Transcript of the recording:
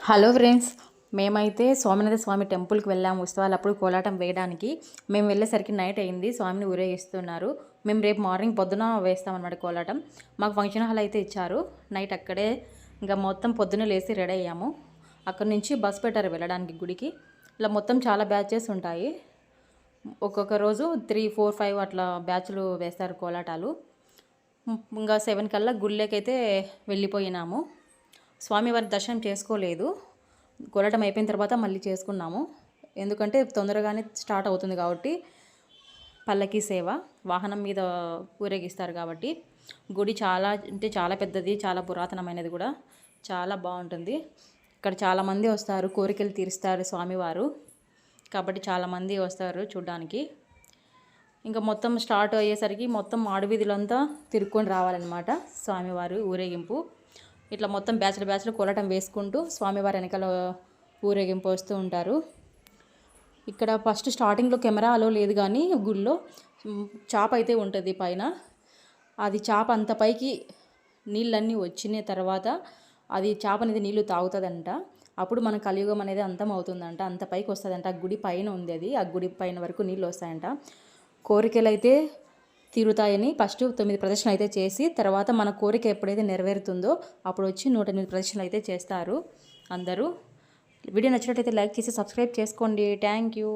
Hello friends, మేమైతే సోమనాథ స్వామి టెంపుల్కి వెళ్ళాము ఉత్సవాలు అప్పుడు కోలాటం వేయడానికి. మేము వెళ్ళేసరికి నైట్ అయింది. స్వామిని ఊరేగిస్తున్నారు. మేము రేపు మార్నింగ్ పొద్దున వేస్తామన్నమాట కోలాటం. మాకు ఫంక్షన్ హాల్ అయితే ఇచ్చారు. నైట్ అక్కడే ఇంకా మొత్తం పొద్దున లేచి రెడీ అయ్యాము. అక్కడ నుంచి బస్ పెట్టారు వెళ్ళడానికి గుడికి. ఇలా మొత్తం చాలా బ్యాచెస్ ఉంటాయి. ఒక్కొక్క రోజు 3, 4, 5 అట్లా బ్యాచ్లు వేస్తారు కోలాటాలు. ఇంకా 7 కల్లా గుళ్ళకైతే వెళ్ళిపోయినాము. స్వామివారి దర్శనం చేసుకోలేదు. కోలాటం అయిపోయిన తర్వాత మళ్ళీ చేసుకున్నాము. ఎందుకంటే తొందరగానే స్టార్ట్ అవుతుంది కాబట్టి, పల్లకి సేవ వాహనం మీద ఊరేగిస్తారు కాబట్టి. గుడి చాలా అంటే చాలా పెద్దది, చాలా పురాతనమైనది కూడా, చాలా బాగుంటుంది. ఇక్కడ చాలామంది వస్తారు, కోరికలు తీరుస్తారు స్వామివారు కాబట్టి చాలామంది వస్తారు చూడ్డానికి. ఇంకా మొత్తం స్టార్ట్ అయ్యేసరికి మొత్తం ఆడవీధులంతా తిరుక్కొని రావాలన్నమాట స్వామివారు ఊరేగింపు. ఇట్లా మొత్తం బ్యాచ్లు కోలాటం వేసుకుంటూ స్వామివారి వెనకాల ఊరేగింపు వస్తూ ఉంటారు. ఇక్కడ ఫస్ట్ స్టార్టింగ్లో కెమెరా అలో లేదు, కానీ గుళ్ళో చాప అయితే ఉంటుంది పైన. అది చాప అంత పైకి నీళ్ళన్నీ వచ్చిన తర్వాత అది చాప అనేది నీళ్లు తాగుతుందంట. అప్పుడు మన కలియుగం అనేది అంతం అవుతుందంట. అంత పైకి వస్తుందంట. ఆ గుడి పైన ఉంది అది. ఆ గుడి పైన వరకు నీళ్ళు వస్తాయంట. కోరికలు అయితే తీరుతాయని ఫస్ట్ 9 ప్రదక్షిణలు అయితే చేసి, తర్వాత మన కోరిక ఎప్పుడైతే నెరవేరుతుందో అప్పుడు వచ్చి 108 ప్రదక్షిణలు అయితే చేస్తారు అందరూ. వీడియో నచ్చినట్లయితే లైక్ చేసి సబ్స్క్రైబ్ చేసుకోండి. Thank you.